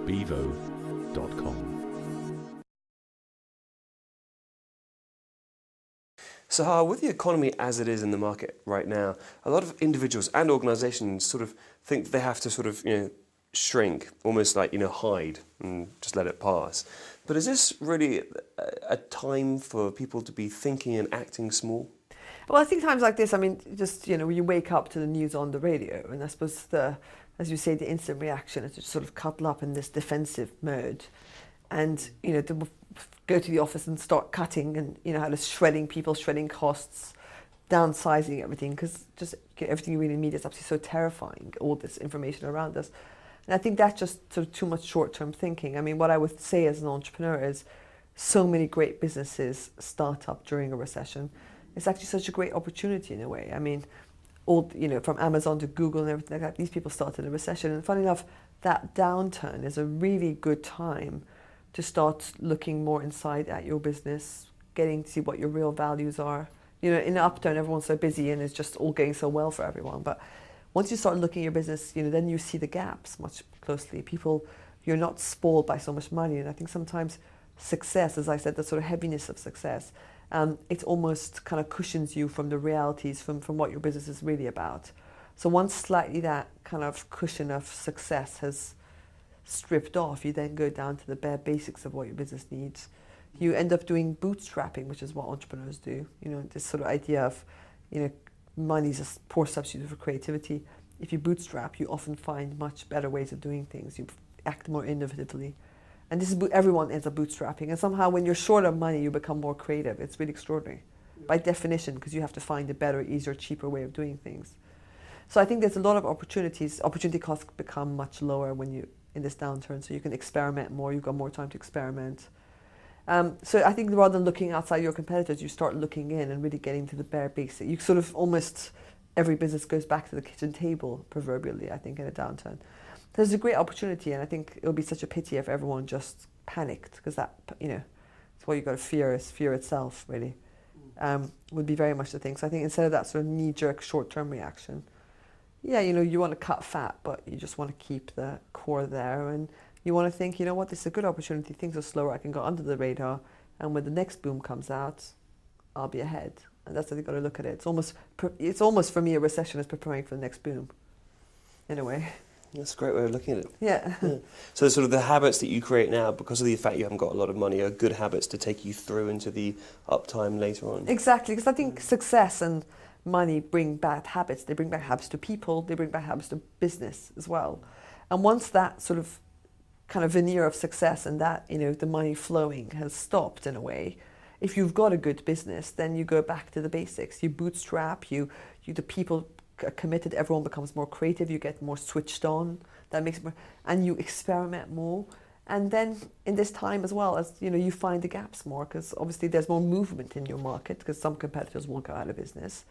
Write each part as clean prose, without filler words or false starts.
bevo.com. So with the economy as it is in the market right now, a lot of individuals and organizations sort of think they have to sort of, shrink, almost like, hide and just let it pass. But is this really a time for people to be thinking and acting small? Well, I think times like this, I mean, just, you wake up to the news on the radio, and I suppose as you say, the instant reaction is to sort of cuddle up in this defensive mode and, to go to the office and start cutting and, how to shredding people, shredding costs, downsizing everything, because just everything you read in media is absolutely so terrifying, all this information around us. And I think that's just sort of too much short-term thinking. I mean, what I would say as an entrepreneur is so many great businesses start up during a recession. It's actually such a great opportunity in a way. I mean, all, from Amazon to Google and everything like that, these people started a recession. And funny enough, that downturn is a really good time to start looking more inside at your business, getting to see what your real values are. In the upturn, everyone's so busy and it's just all going so well for everyone. But once you start looking at your business, then you see the gaps much closely. You're not spoiled by so much money. And I think sometimes success, as I said, the sort of heaviness of success, it almost kind of cushions you from the realities, from what your business is really about. So once slightly that kind of cushion of success has stripped off, you then go down to the bare basics of what your business needs. You end up doing bootstrapping, which is what entrepreneurs do. This sort of idea of, money is a poor substitute for creativity. If you bootstrap, you often find much better ways of doing things. You act more innovatively. And this is everyone ends up bootstrapping. And somehow when you're short of money, you become more creative. It's really extraordinary. By definition, because you have to find a better, easier, cheaper way of doing things. So I think there's a lot of opportunities. Opportunity costs become much lower when you in this downturn, so you can experiment more. You've got more time to experiment. So I think rather than looking outside your competitors, you start looking in and really getting to the bare basic. You sort of almost, every business goes back to the kitchen table, proverbially, I think, in a downturn. There's a great opportunity, and I think it would be such a pity if everyone just panicked, because that, it's what you've got to fear is fear itself, really, would be very much the thing. So I think instead of that sort of knee-jerk short-term reaction, yeah, you want to cut fat, but you just want to keep the core there, and you want to think, what, this is a good opportunity, things are slower, I can go under the radar, and when the next boom comes out, I'll be ahead. And that's how you've got to look at it. It's almost for me, a recession is preparing for the next boom, in a way. That's a great way of looking at it. Yeah. So sort of the habits that you create now, because of the fact you haven't got a lot of money, are good habits to take you through into the uptime later on. Exactly, because I think success and money bring bad habits. They bring back habits to people, they bring back habits to business as well. And once that sort of kind of veneer of success and that, the money flowing has stopped in a way, if you've got a good business, then you go back to the basics. You bootstrap, the people are committed, everyone becomes more creative, you get more switched on, that makes it more, and you experiment more. And then in this time as well, as you find the gaps more, because obviously there's more movement in your market, because some competitors will go out of business.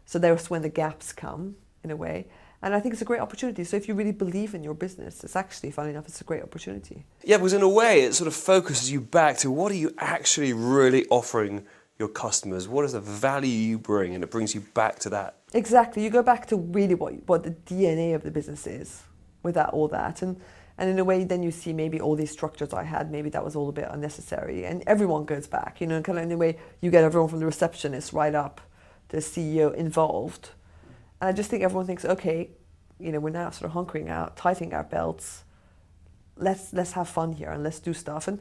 So there's when the gaps come, in a way. And I think it's a great opportunity. So if you really believe in your business, it's actually, funny enough, it's a great opportunity. Yeah, because in a way, it sort of focuses you back to what are you actually really offering your customers? What is the value you bring? And it brings you back to that. Exactly. You go back to really what the DNA of the business is without all that. And in a way, then you see maybe all these structures I had, maybe that was all a bit unnecessary. And everyone goes back, kind of in a way, you get everyone from the receptionist right up to the CEO involved. And I just think everyone thinks, okay, we're now sort of hunkering out, tightening our belts. Let's have fun here and let's do stuff. And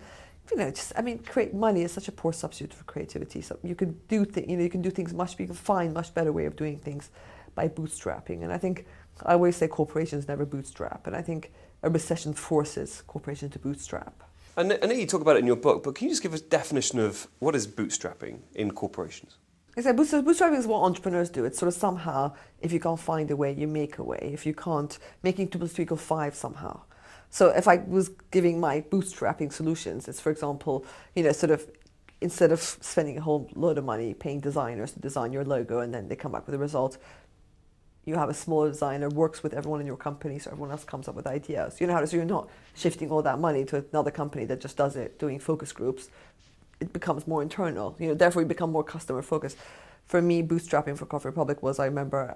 create money is such a poor substitute for creativity. So you can do you can do things you can find much better way of doing things by bootstrapping. And I think I always say corporations never bootstrap, and I think a recession forces corporations to bootstrap. I know you talk about it in your book, but can you just give us a definition of what is bootstrapping in corporations? Exactly. Bootstrapping is what entrepreneurs do. It's sort of somehow, if you can't find a way, you make a way. If you can't, making 2 + 3 = 5 somehow. So if I was giving my bootstrapping solutions, it's, for example, sort of instead of spending a whole load of money paying designers to design your logo and then they come back with a result, you have a smaller designer, works with everyone in your company, so everyone else comes up with ideas. So you're not shifting all that money to another company that just does it, doing focus groups. It becomes more internal. Therefore you become more customer focused. For me, bootstrapping for Coffee Republic was, I remember,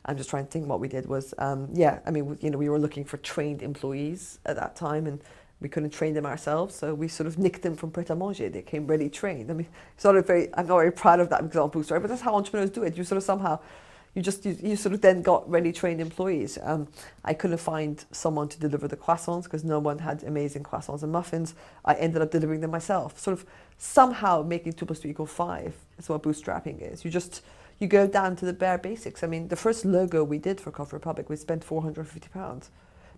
I'm just trying to think what we did was, yeah, I mean, you know, we were looking for trained employees at that time, and we couldn't train them ourselves, so we sort of nicked them from Pret a Manger. They came ready trained. I mean, it's not a very, I'm not very proud of that example story, but that's how entrepreneurs do it. You sort of somehow, you sort of then got ready trained employees. I couldn't find someone to deliver the croissants because no one had amazing croissants and muffins. I ended up delivering them myself. Sort of somehow making 2 + 2 = 5 is what bootstrapping is. You go down to the bare basics. I mean, the first logo we did for Coffee Republic, we spent £450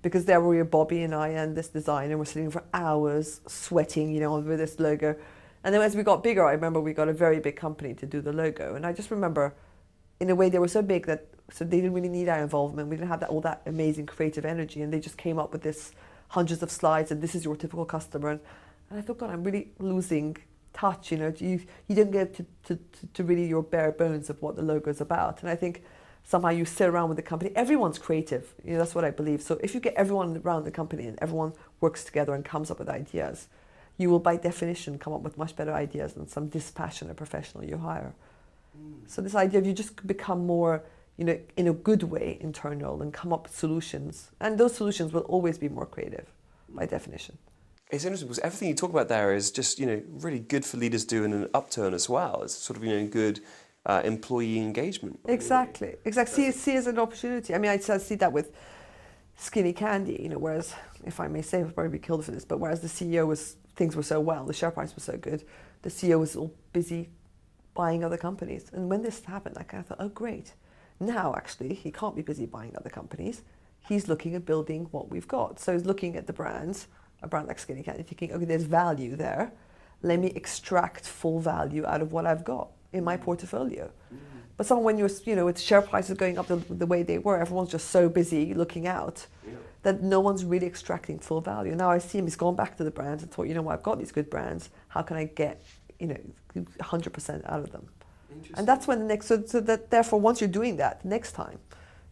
because there were Bobby and I and this designer were sitting for hours sweating, you know, over this logo. And then as we got bigger, I remember we got a very big company to do the logo. And I just remember, in a way, they were so big that so they didn't really need our involvement. We didn't have all that amazing creative energy, and they just came up with this hundreds of slides and this is your typical customer. And I thought, God, I'm really losing touch. You know, you didn't get to really your bare bones of what the logo is about. And I think somehow you sit around with the company. Everyone's creative. You know, that's what I believe. So if you get everyone around the company and everyone works together and comes up with ideas, you will by definition come up with much better ideas than some dispassionate professional you hire. So this idea of you just become more, you know, in a good way internal and come up with solutions. And those solutions will always be more creative by definition. It's interesting because everything you talk about there is just, you know, really good for leaders to do in an upturn as well. It's sort of, you know, good employee engagement. Exactly. See it as an opportunity. I mean, I see that with Skinny Candy, you know, whereas, if I may say, I'll probably be killed for this, but whereas the CEO things were so well, the share price was so good, the CEO was all busy buying other companies. And when this happened, I kind of thought, oh, great. Now, actually, he can't be busy buying other companies. He's looking at building what we've got. So he's looking at the brands, a brand like Skinny Candy, thinking, okay, there's value there. Let me extract full value out of what I've got in my portfolio. But when you're, you know, with share prices going up the way they were, everyone's just so busy looking out that no one's really extracting full value. Now I see him, he's gone back to the brands and thought, you know what, I've got these good brands. How can I get, you know, 100% out of them? And that's when the next, so that therefore once you're doing that next time,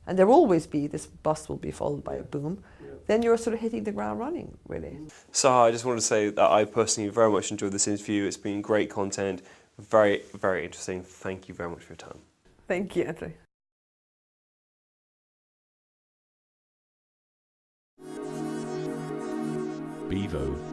and there will always be, this bust will be followed by a boom, then you're sort of hitting the ground running, really. Saha, I just wanted to say that I personally very much enjoyed this interview. It's been great content, very, very interesting. Thank you very much for your time. Thank you, Anthony. Bevo